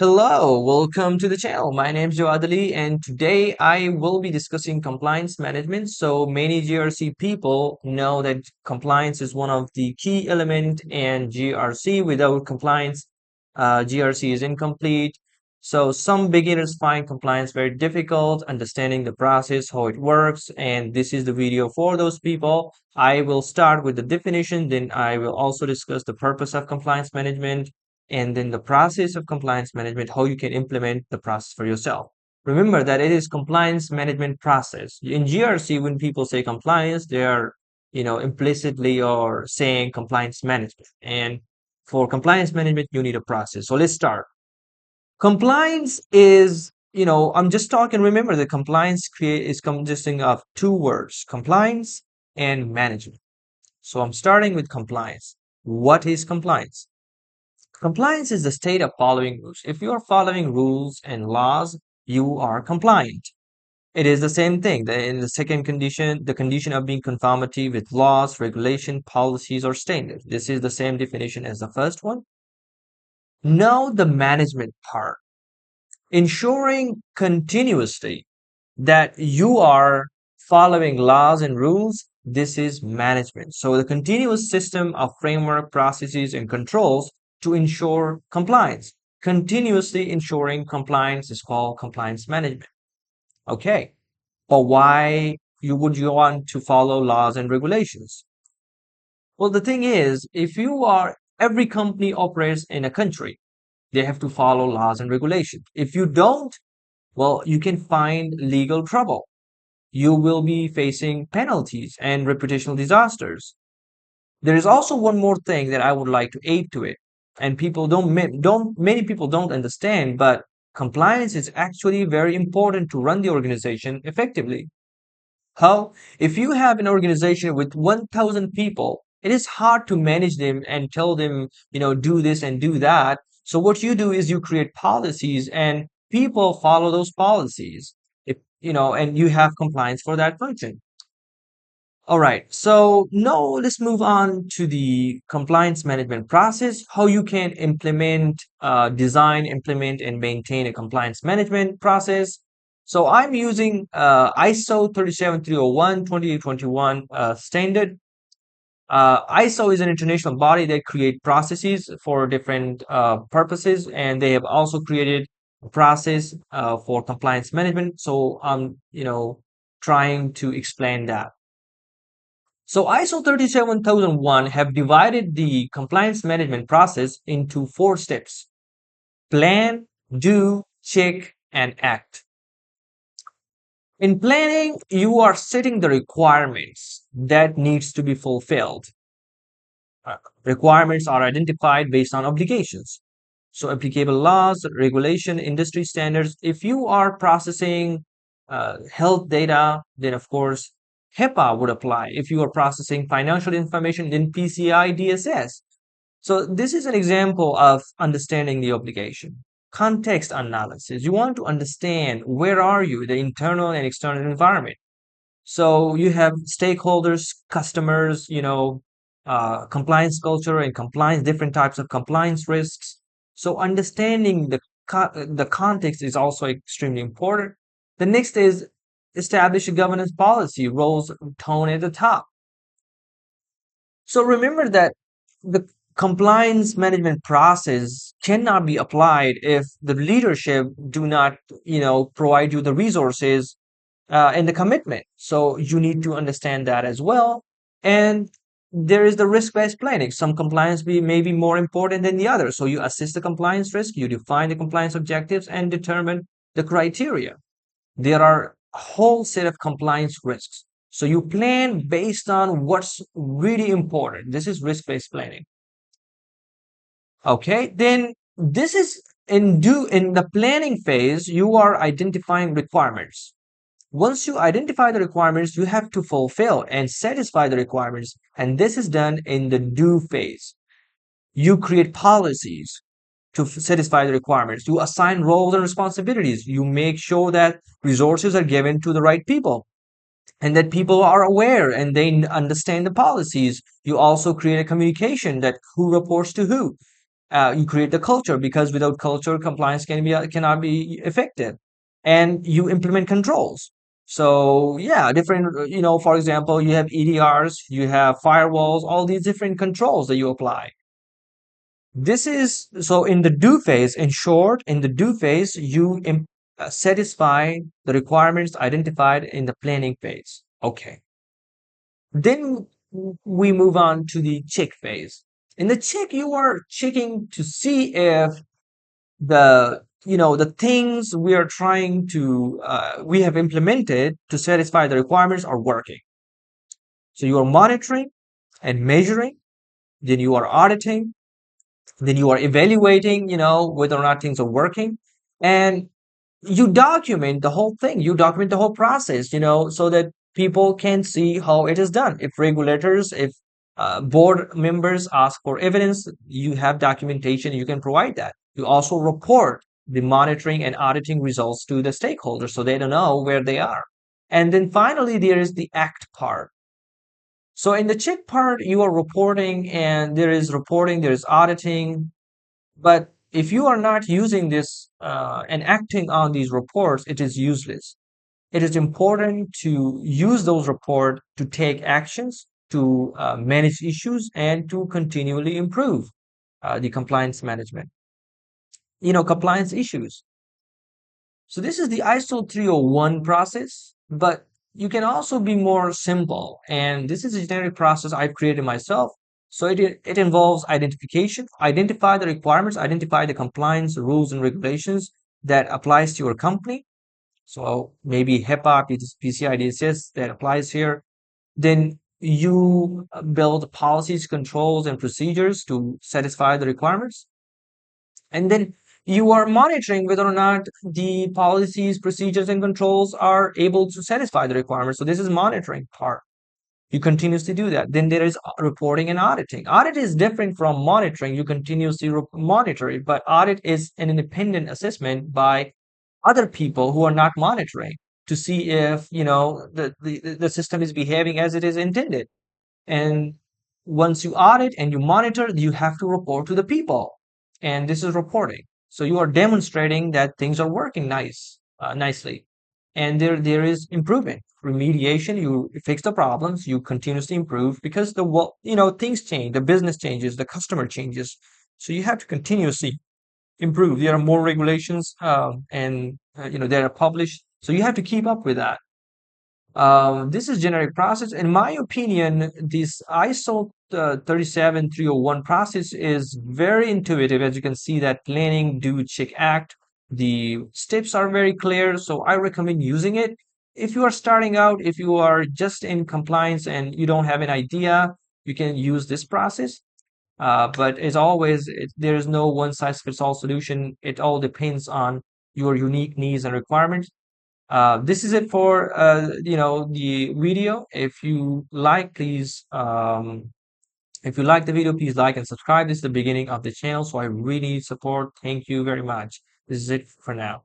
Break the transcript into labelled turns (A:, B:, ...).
A: Hello, welcome to the channel. My name is Jawad Ali, and today I will be discussing compliance management. So many GRC people know that compliance is one of the key element, and GRC without compliance, GRC is incomplete. So some beginners find compliance very difficult, understanding the process, how it works, and this is the video for those people. I will start with the definition, then I will also discuss the purpose of compliance management and then the process of compliance management, how you can implement the process for yourself. Remember that it is compliance management process. In GRC, when people say compliance, they are, implicitly or saying compliance management. And for compliance management, you need a process. So let's start. Compliance is, I'm just talking. Remember that compliance create is consisting of two words, compliance and management. So I'm starting with compliance. What is compliance? Compliance is the state of following rules. If you are following rules and laws, you are compliant. It is the same thing. In the second condition, the condition of being conformity with laws, regulation, policies, or standards. This is the same definition as the first one. Now the management part, ensuring continuously that you are following laws and rules. This is management. So the continuous system of framework, processes, and controls to ensure compliance. Continuously ensuring compliance is called compliance management. Okay, but why you want to follow laws and regulations? Well, the thing is, if you are every company operates in a country, they have to follow laws and regulations. If you don't, well, you can find legal trouble. You will be facing penalties and reputational disasters. There is also one more thing that I would like to add to it, and people don't many people don't understand, but compliance is actually very important to run the organization effectively. How? If you have an organization with 1,000 people, it is hard to manage them and tell them, do this and do that. So what you do is you create policies and people follow those policies. If, and you have compliance for that function. All right. So now let's move on to the compliance management process, how you can implement, design, implement, and maintain a compliance management process. So I'm using ISO 37301 2821 standard. ISO is an international body that create processes for different purposes, and they have also created a process for compliance management. So I'm, trying to explain that. So ISO 37001 have divided the compliance management process into four steps: plan, do, check, and act. In planning, you are setting the requirements that needs to be fulfilled. Requirements are identified based on obligations. So applicable laws, regulation, industry standards. If you are processing health data, then of course HIPAA would apply. If you are processing financial information, then PCI DSS. So this is an example of understanding the obligation. Context analysis. You want to understand where are you, the internal and external environment. So you have stakeholders, customers, compliance culture and compliance, different types of compliance risks. So understanding the context is also extremely important. The next is establish a governance policy, roles, tone at the top. So remember that the compliance management process cannot be applied if the leadership do not, provide you the resources and the commitment. So you need to understand that as well. And there is the risk-based planning. Some compliance may be more important than the other. So you assess the compliance risk, you define the compliance objectives, and determine the criteria. There are a whole set of compliance risks. So you plan based on what's really important. This is risk-based planning. Okay, then this is in the planning phase, you are identifying requirements. Once you identify the requirements, you have to fulfill and satisfy the requirements. And this is done in the do phase. You create policies to satisfy the requirements. You assign roles and responsibilities. You make sure that resources are given to the right people and that people are aware and they understand the policies. You also create a communication that who reports to who. You create the culture, because without culture, compliance cannot be effective. And you implement controls. So yeah, different, for example, you have EDRs, you have firewalls, all these different controls that you apply. This is so in the do phase, in short, in the do phase, you satisfy the requirements identified in the planning phase. Okay. Then we move on to the check phase. In the check, you are checking to see if the things we are trying to we have implemented to satisfy the requirements are working. So you are monitoring and measuring, then you are auditing, then you are evaluating, whether or not things are working, and you document the whole thing. You document the whole process, so that people can see how it is done. If regulators, if board members ask for evidence, you have documentation, you can provide that. You also report the monitoring and auditing results to the stakeholders so they don't know where they are. And then finally, there is the act part. So in the check part, you are reporting, and there is auditing, but if you are not using this and acting on these reports, it is useless. It is important to use those reports to take actions, to manage issues, and to continually improve the compliance management. Compliance issues. So this is the ISO 301 process, but you can also be more simple. And this is a generic process I've created myself. So it involves identification, identify the requirements, identify the compliance rules and regulations that applies to your company. So maybe HIPAA, PCI DSS that applies here. Then you build policies, controls, and procedures to satisfy the requirements. And then you are monitoring whether or not the policies, procedures, and controls are able to satisfy the requirements. So this is monitoring part. You continuously do that. Then there is reporting and auditing. Audit is different from monitoring. You continuously monitor it, but audit is an independent assessment by other people who are not monitoring to see if the system is behaving as it is intended. And once you audit and you monitor, you have to report to the people. And this is reporting. So you are demonstrating that things are working nicely. And there is improvement, remediation. You fix the problems, you continuously improve because things change, the business changes, the customer changes. So you have to continuously improve. There are more regulations, and that are published. So you have to keep up with that. This is generic process. In my opinion, this ISO 37301 process is very intuitive. As you can see, that planning, do, check, act. The steps are very clear, so I recommend using it. If you are starting out, if you are just in compliance and you don't have an idea, you can use this process. But as always, there is no one size fits all solution. It all depends on your unique needs and requirements. This is it for the video. If you like the video, please like and subscribe. This is the beginning of the channel, so I really need support. Thank you very much. This is it for now.